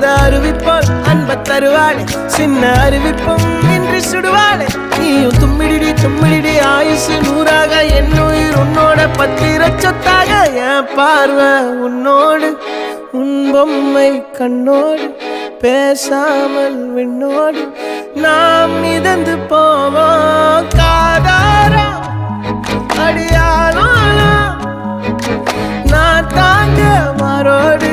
அந்த அறிவிப்போல் அன்ப தருவாளே சின்ன அறிவிப்பும் இன்று சுடுவாளே நீயும் தும்மிடி தும்மிடி ஆயுசு நூறாக என் உயிர் உன்னோட பத்திர சொத்தாக என் பார்வை உன்னோடு உன் பொம்மை கண்ணோடு பேசாமல் விண்ணோடு நாம் மிதந்து போவோம் காதாரா அடியாளோ நான் தாங்க மாறோடு